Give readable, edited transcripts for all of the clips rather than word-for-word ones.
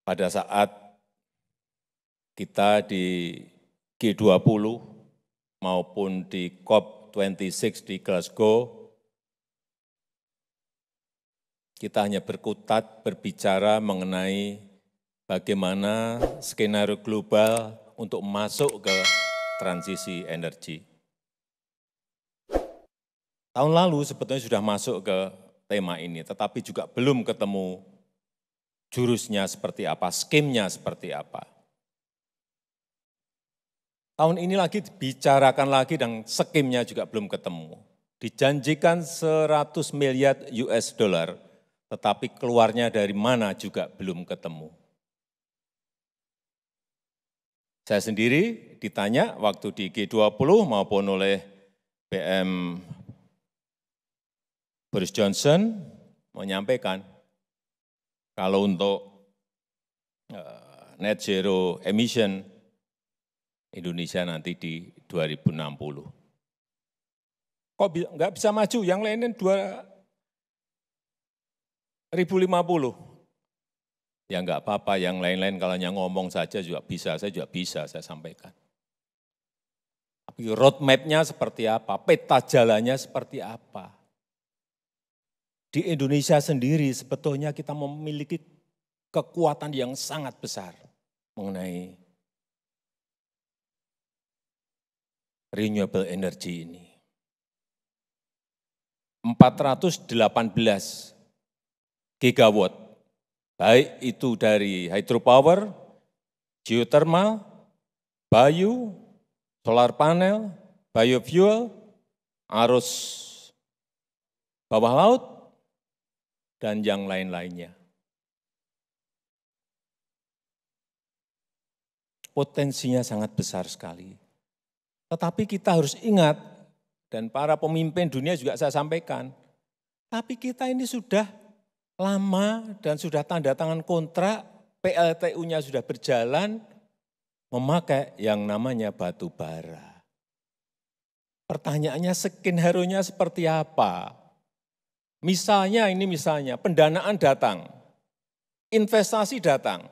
pada saat kita di G20 maupun di COP26 di Glasgow, kita hanya berkutat berbicara mengenai bagaimana skenario global untuk masuk ke transisi energi. Tahun lalu sebetulnya sudah masuk ke tema ini, tetapi juga belum ketemu jurusnya seperti apa, skemnya seperti apa. Tahun ini lagi dibicarakan lagi dan skemnya juga belum ketemu. Dijanjikan 100 miliar US dollar, tetapi keluarnya dari mana juga belum ketemu. Saya sendiri ditanya waktu di G20 maupun oleh PM Boris Johnson menyampaikan kalau untuk net zero emission Indonesia nanti di 2060. Kok nggak bisa maju, yang lainnya 2050. Ya nggak apa-apa, yang lain-lain kalau hanya ngomong saja juga bisa, saya juga bisa saya sampaikan. Tapi roadmap-nya seperti apa, peta jalannya seperti apa. Di Indonesia sendiri sebetulnya kita memiliki kekuatan yang sangat besar mengenai renewable energy ini. 418 gigawatt, baik itu dari hydropower, geothermal, bio, solar panel, biofuel, arus bawah laut, dan yang lain-lainnya. Potensinya sangat besar sekali. Tetapi kita harus ingat, dan para pemimpin dunia juga saya sampaikan, tapi kita ini sudah lama dan sudah tanda tangan kontrak, PLTU-nya sudah berjalan, memakai yang namanya batu bara. Pertanyaannya skenario-nya seperti apa? Misalnya pendanaan datang, investasi datang,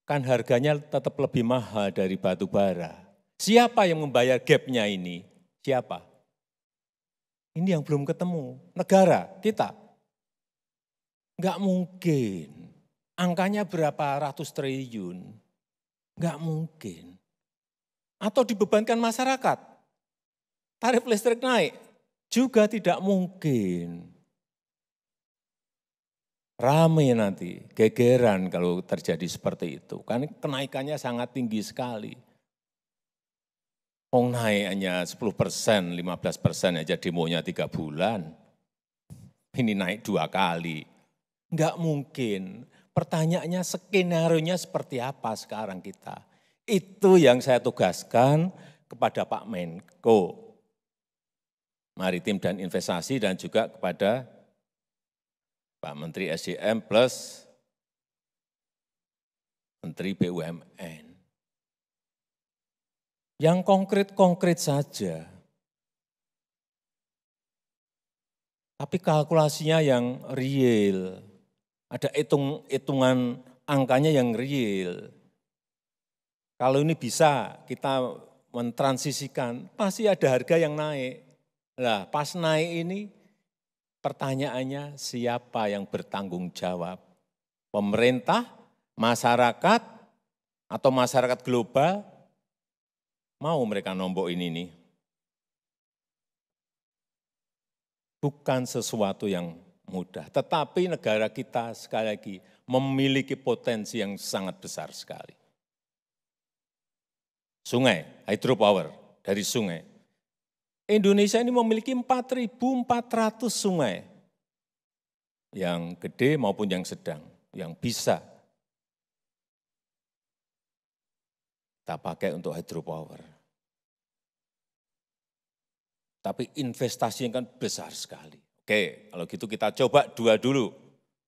kan harganya tetap lebih mahal dari batu bara. Siapa yang membayar gap-nya ini? Siapa? Ini yang belum ketemu, negara, kita. Enggak mungkin, angkanya berapa ratus triliun, enggak mungkin. Atau dibebankan masyarakat, tarif listrik naik, juga tidak mungkin. Rame nanti, gegeran kalau terjadi seperti itu. Kan kenaikannya sangat tinggi sekali. Naik hanya 10%, 15% aja demonya 3 bulan. Ini naik 2 kali. Enggak mungkin. Pertanyaannya skenario-nya seperti apa sekarang kita. Itu yang saya tugaskan kepada Pak Menko Maritim dan Investasi dan juga kepada Pak Menteri SDM plus Menteri BUMN. Yang konkret-konkret saja. Tapi kalkulasinya yang real. Ada hitungan angkanya yang real. Kalau ini bisa kita mentransisikan, pasti ada harga yang naik. Nah, pas naik ini pertanyaannya siapa yang bertanggung jawab? Pemerintah, masyarakat, atau masyarakat global? Mau mereka nombok ini nih? Bukan sesuatu yang mudah, tetapi negara kita sekali lagi memiliki potensi yang sangat besar sekali. Sungai, hydropower dari sungai. Indonesia ini memiliki 4.400 sungai, yang gede maupun yang sedang, yang bisa kita pakai untuk hydropower. Tapi investasinya kan besar sekali. Oke, kalau gitu kita coba 2 dulu.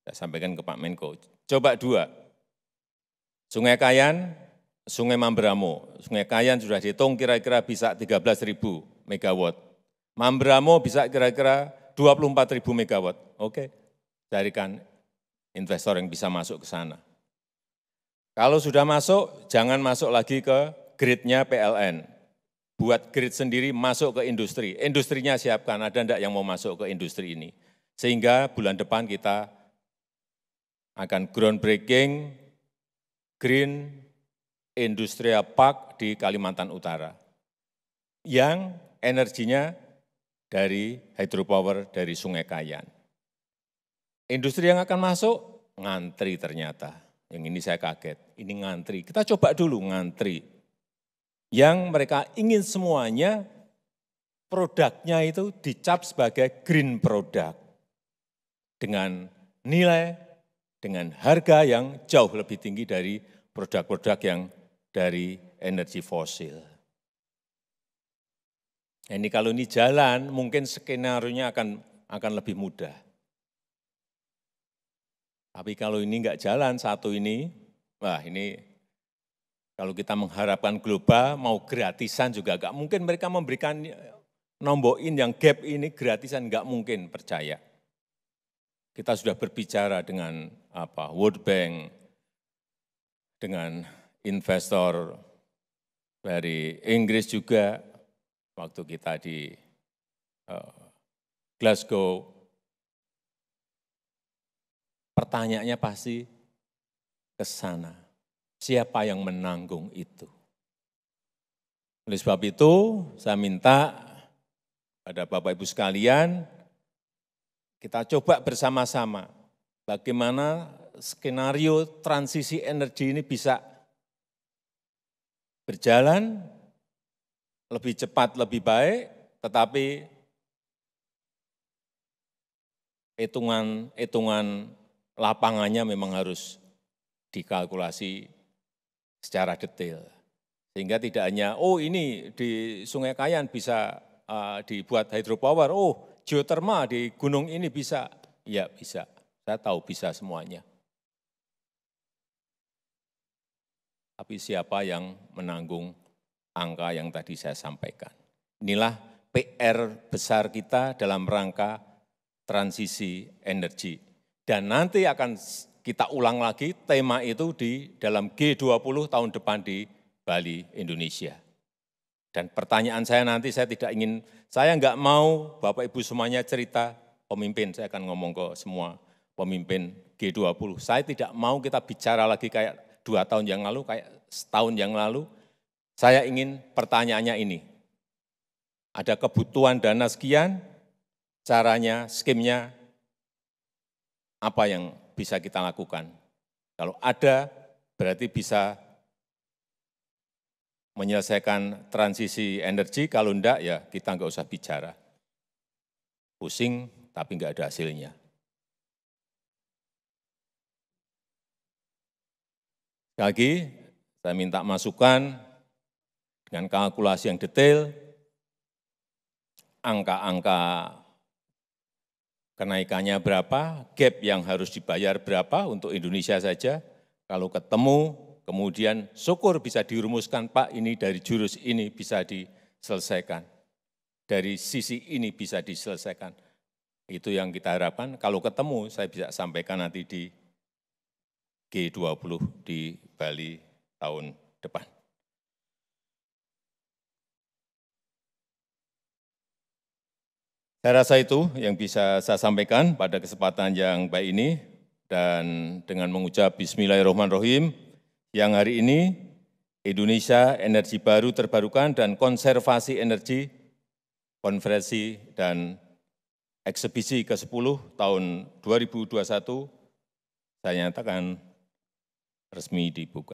Saya sampaikan ke Pak Menko, coba 2. Sungai Kayan, Sungai Mamberamo. Sungai Kayan sudah dihitung kira-kira bisa 13.000 megawatt. Mamberamo bisa kira-kira 24.000 megawatt. Oke, carikan investor yang bisa masuk ke sana. Kalau sudah masuk, jangan masuk lagi ke grid-nya PLN. Buat grid sendiri, masuk ke industri. Industrinya siapkan, ada enggak yang mau masuk ke industri ini. Sehingga bulan depan kita akan groundbreaking Green Industrial Park di Kalimantan Utara. Yang energinya dari hydropower dari Sungai Kayan. Industri yang akan masuk, ngantri ternyata. Yang ini saya kaget, ini ngantri. Kita coba dulu ngantri. Yang mereka ingin semuanya, produknya itu dicap sebagai green product. Dengan nilai, dengan harga yang jauh lebih tinggi dari produk-produk yang dari energi fosil. Ini kalau ini jalan, mungkin skenario-nya akan lebih mudah. Tapi kalau ini enggak jalan satu ini, wah ini kalau kita mengharapkan global mau gratisan juga enggak mungkin mereka memberikan nombokin yang gap ini gratisan, enggak mungkin, percaya. Kita sudah berbicara dengan World Bank, dengan investor dari Inggris juga, waktu kita di Glasgow, pertanyaannya pasti ke sana. Siapa yang menanggung itu? Oleh sebab itu, saya minta pada Bapak Ibu sekalian, kita coba bersama-sama bagaimana skenario transisi energi ini bisa berjalan lebih cepat, lebih baik, tetapi hitungan lapangannya memang harus dikalkulasi secara detail. Sehingga tidak hanya, oh ini di Sungai Kayan bisa dibuat hydropower, oh geothermal di gunung ini bisa. Ya bisa, saya tahu bisa semuanya. Tapi siapa yang menanggung angka yang tadi saya sampaikan? Inilah PR besar kita dalam rangka transisi energi. Dan nanti akan kita ulang lagi tema itu di dalam G20 tahun depan di Bali, Indonesia. Dan pertanyaan saya nanti, saya enggak mau Bapak Ibu semuanya cerita pemimpin, saya akan ngomong ke semua pemimpin G20. Saya tidak mau kita bicara lagi kayak 2 tahun yang lalu, kayak setahun yang lalu. Saya ingin pertanyaannya ini, ada kebutuhan dana sekian, caranya, skemnya, apa yang bisa kita lakukan. Kalau ada, berarti bisa menyelesaikan transisi energi, kalau enggak ya kita enggak usah bicara. Pusing tapi enggak ada hasilnya. Sekali lagi, saya minta masukan dengan kalkulasi yang detail, angka-angka kenaikannya berapa, gap yang harus dibayar berapa untuk Indonesia saja. Kalau ketemu, kemudian syukur bisa dirumuskan, Pak, ini dari jurus ini bisa diselesaikan. Dari sisi ini bisa diselesaikan. Itu yang kita harapkan. Kalau ketemu, saya bisa sampaikan nanti di G20 di Bali tahun depan. Saya rasa itu yang bisa saya sampaikan pada kesempatan yang baik ini, dan dengan mengucap Bismillahirrahmanirrahim, yang hari ini Indonesia Energi Baru Terbarukan dan Konservasi Energi, Konferensi dan Eksebisi ke-10 tahun 2021, saya nyatakan resmi dibuka.